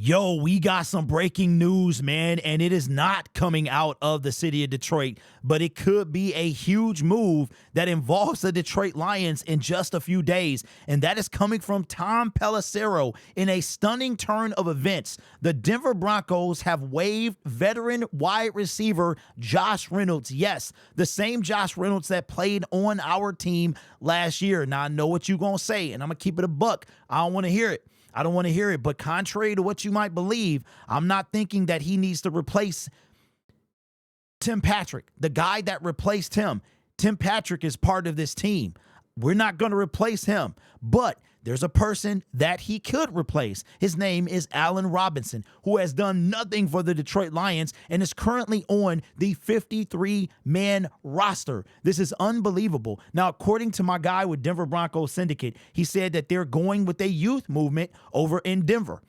Yo, we got some breaking news, man, and it is not coming out of the city of Detroit, but it could be a huge move that involves the Detroit Lions in just a few days, and that is coming from Tom Pelissero in a stunning turn of events. The Denver Broncos have waived veteran wide receiver Josh Reynolds. Yes, the same Josh Reynolds that played on our team last year. Now, I know what you're going to say, and I'm going to keep it a buck. I don't want to hear it. I don't want to hear it, but contrary to what you might believe, I'm not thinking that he needs to replace Tim Patrick, the guy that replaced him. Tim Patrick is part of this team. We're not going to replace him, but there's a person that he could replace. His name is Allen Robinson, who has done nothing for the Detroit Lions and is currently on the 53-man roster. This is unbelievable. Now, according to my guy with Denver Broncos Syndicate, he said that they're going with a youth movement over in Denver.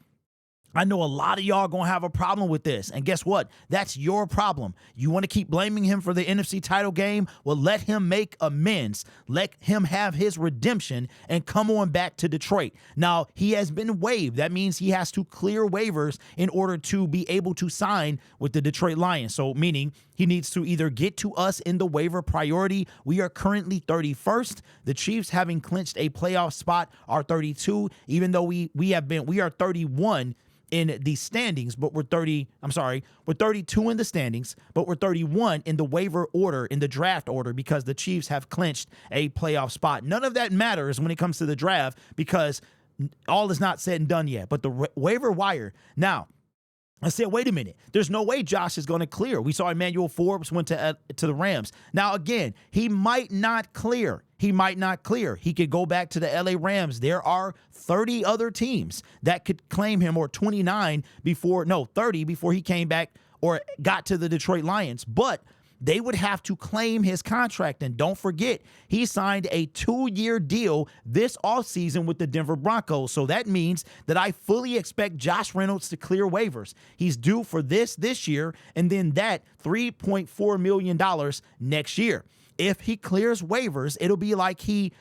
I know a lot of y'all going to have a problem with this. And guess what? That's your problem. You want to keep blaming him for the NFC title game? Well, let him make amends. Let him have his redemption and come on back to Detroit. Now, he has been waived. That means he has to clear waivers in order to be able to sign with the Detroit Lions. So meaning he needs to either get to us in the waiver priority. We are currently 31st. The Chiefs, having clinched a playoff spot, are 32, even though we are 31 in the standings, but we're 32 in the standings, but we're 31 in the waiver order, in the draft order, because the Chiefs have clinched a playoff spot. None of that matters when it comes to the draft because all is not said and done yet. But the waiver wire, now, I said, wait a minute. There's no way Josh is going to clear. We saw Emmanuel Forbes went to the Rams. Now, again, he might not clear. He might not clear. He could go back to the LA Rams. There are 30 other teams that could claim him, or 30 before he came back or got to the Detroit Lions. But they would have to claim his contract. And don't forget, he signed a 2-year deal this offseason with the Denver Broncos. So that means that I fully expect Josh Reynolds to clear waivers. He's due for this year, and then that $3.4 million next year. If he clears waivers, it'll be like he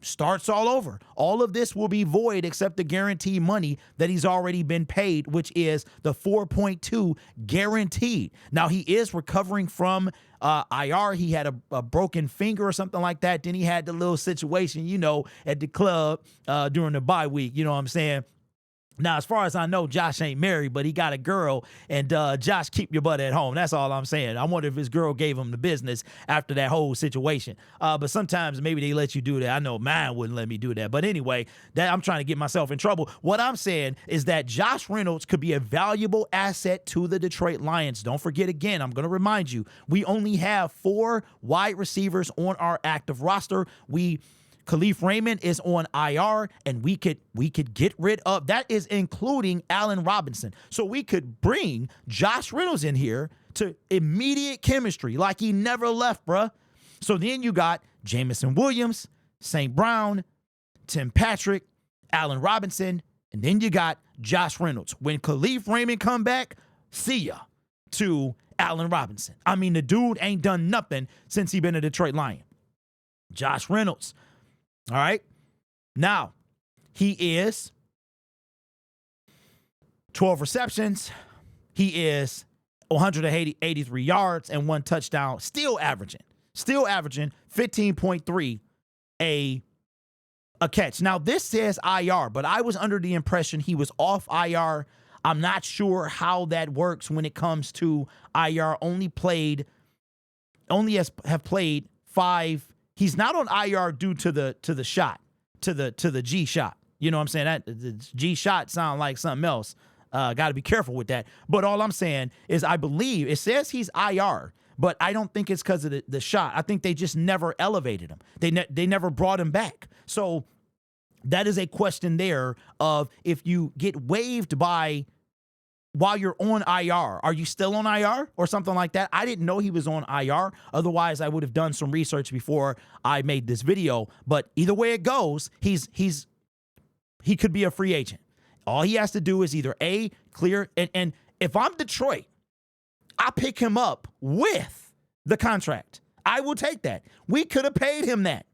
starts all over. All of this will be void except the guarantee money that he's already been paid, which is the 4.2 guaranteed. Now, he is recovering from IR. He had a broken finger or something like that. Then he had the little situation, at the club during the bye week. You know what I'm saying? Now, as far as I know, Josh ain't married, but he got a girl, and Josh, keep your butt at home. That's all I'm saying. I wonder if his girl gave him the business after that whole situation. But sometimes maybe they let you do that. I know mine wouldn't let me do that. But anyway, that I'm trying to get myself in trouble. What I'm saying is that Josh Reynolds could be a valuable asset to the Detroit Lions. Don't forget, again, I'm going to remind you, we only have 4 wide receivers on our active roster. Khalif Raymond is on IR, and we could get rid of that, is including Allen Robinson. So we could bring Josh Reynolds in here to immediate chemistry like he never left, bruh. So then you got Jamison Williams, St. Brown, Tim Patrick, Allen Robinson, and then you got Josh Reynolds. When Khalif Raymond come back, see ya to Allen Robinson. I mean, the dude ain't done nothing since he been a Detroit Lion. Josh Reynolds. All right. Now, he is 12 receptions. He is 183 yards and 1 touchdown, still averaging 15.3 a catch. Now, this says IR, but I was under the impression he was off IR. I'm not sure how that works when it comes to IR. Have played 5. He's not on IR due to the shot, to the G shot. You know what I'm saying? That the G shot sound like something else. Got to be careful with that. But all I'm saying is I believe it says he's IR, but I don't think it's because of the shot. I think they just never elevated him. They never brought him back. So that is a question there of if you get waived while you're on IR, are you still on IR or something like that? I didn't know he was on IR. Otherwise, I would have done some research before I made this video. But either way it goes, he could be a free agent. All he has to do is either clear, and if I'm Detroit, I pick him up with the contract. I will take that. We could have paid him that.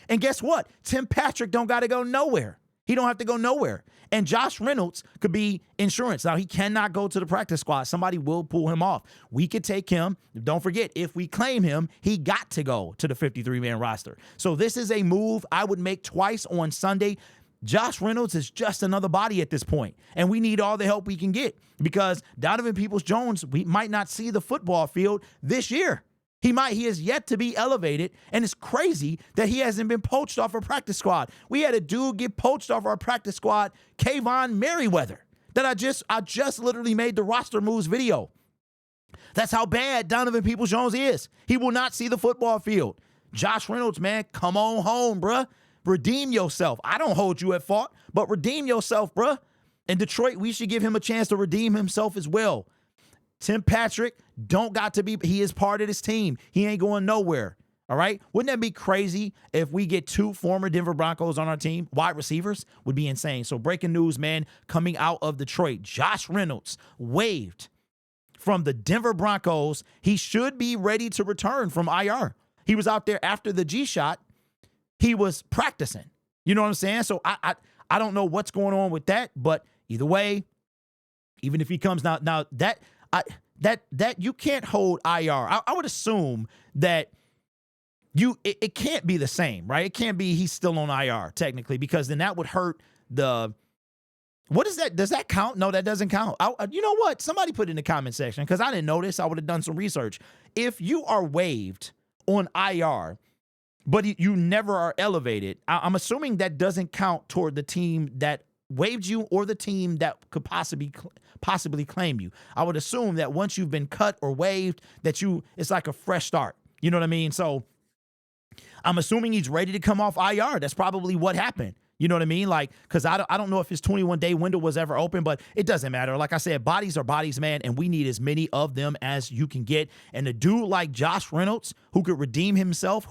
And guess what? Tim Patrick don't got to go nowhere. He don't have to go nowhere. And Josh Reynolds could be insurance. Now, he cannot go to the practice squad. Somebody will pull him off. We could take him. Don't forget, if we claim him, he got to go to the 53-man roster. So this is a move I would make twice on Sunday. Josh Reynolds is just another body at this point, and we need all the help we can get because Donovan Peoples-Jones, we might not see the football field this year. He is yet to be elevated, and it's crazy that he hasn't been poached off our practice squad. We had a dude get poached off our practice squad, Kayvon Merriweather, that I just literally made the roster moves video. That's how bad Donovan Peoples-Jones is. He will not see the football field. Josh Reynolds, man, come on home, bruh. Redeem yourself. I don't hold you at fault, but redeem yourself, bruh. In Detroit, we should give him a chance to redeem himself as well. Tim Patrick he is part of this team. He ain't going nowhere. All right. Wouldn't that be crazy if we get 2 former Denver Broncos on our team? Wide receivers would be insane. So breaking news, man, coming out of Detroit. Josh Reynolds waived from the Denver Broncos. He should be ready to return from IR. He was out there after the G shot. He was practicing. You know what I'm saying? So I don't know what's going on with that, but either way, even if he comes now that you can't hold IR. I would assume that it can't be the same, right? It can't be he's still on IR technically, because then that would hurt what is that? Does that count? No, that doesn't count. You know what? Somebody put it in the comment section because I didn't know this. I would have done some research. If you are waived on IR, but you never are elevated, I'm assuming that doesn't count toward the team that waived you or the team that could possibly claim you. I would assume that once you've been cut or waived, that it's like a fresh start. You know what I mean? So I'm assuming he's ready to come off IR. That's probably what happened. You know what I mean? Like, because I don't know if his 21-day window was ever open, but it doesn't matter. Like I said, bodies are bodies, man, and we need as many of them as you can get. And a dude like Josh Reynolds, who could redeem himself,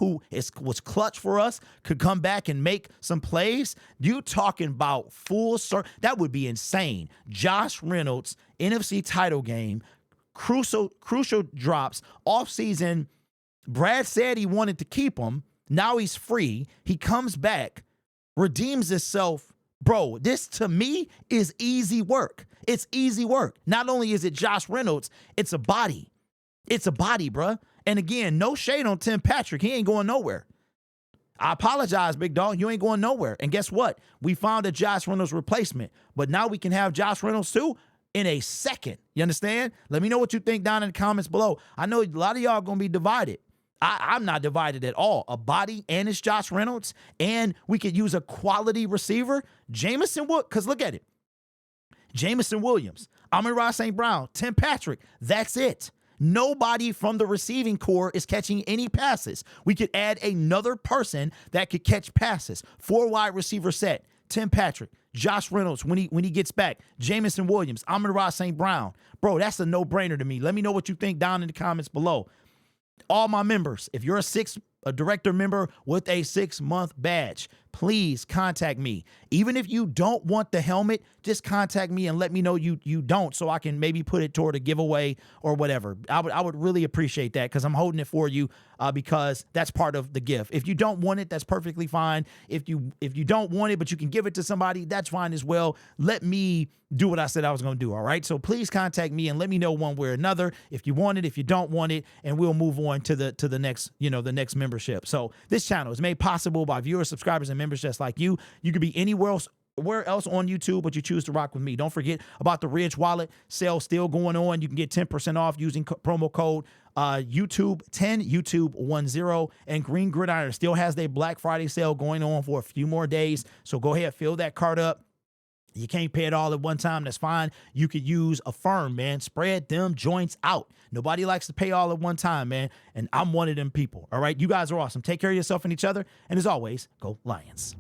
was clutch for us, could come back and make some plays. You talking about full circle? That would be insane. Josh Reynolds, NFC title game, crucial drops, offseason. Brad said he wanted to keep him. Now he's free. He comes back, redeems himself. Bro, this to me is easy work. It's easy work. Not only is it Josh Reynolds, it's a body. It's a body, bruh. And again, no shade on Tim Patrick. He ain't going nowhere. I apologize, big dog. You ain't going nowhere. And guess what? We found a Josh Reynolds replacement. But now we can have Josh Reynolds too in a second. You understand? Let me know what you think down in the comments below. I know a lot of y'all going to be divided. I'm not divided at all. A body, and it's Josh Reynolds, and we could use a quality receiver. Jameson Wood, because look at it. Jameson Williams, Amon-Ra St. Brown, Tim Patrick. That's it. Nobody from the receiving core is catching any passes. We could add another person that could catch passes. 4 wide receiver set. Tim Patrick, Josh Reynolds when he gets back, Jameson Williams, Amon-Ra St. Brown. Bro, that's a no-brainer to me. Let me know what you think down in the comments below. All my members, if you're a director member with a 6-month badge, please contact me. Even if you don't want the helmet, just contact me and let me know you don't, so I can maybe put it toward a giveaway or whatever. I would really appreciate that, because I'm holding it for you because that's part of the gift. If you don't want it, that's perfectly fine. If you don't want it but you can give it to somebody, that's fine as well. Let me do what I said I was going to do, all right? So please contact me and let me know one way or another if you want it, if you don't want it, and we'll move on to the next, the next membership. So this channel is made possible by viewers, subscribers, and members just like you. You could be anywhere else on YouTube, but you choose to rock with me. Don't forget about the Ridge Wallet sale still going on. You can get 10% off using promo code YouTube10, YouTube10, and Green Gridiron still has their Black Friday sale going on for a few more days. So go ahead, fill that card up. You can't pay it all at one time. That's fine. You could use Affirm, man. Spread them joints out. Nobody likes to pay all at one time, man. And I'm one of them people. All right. You guys are awesome. Take care of yourself and each other. And as always, go Lions.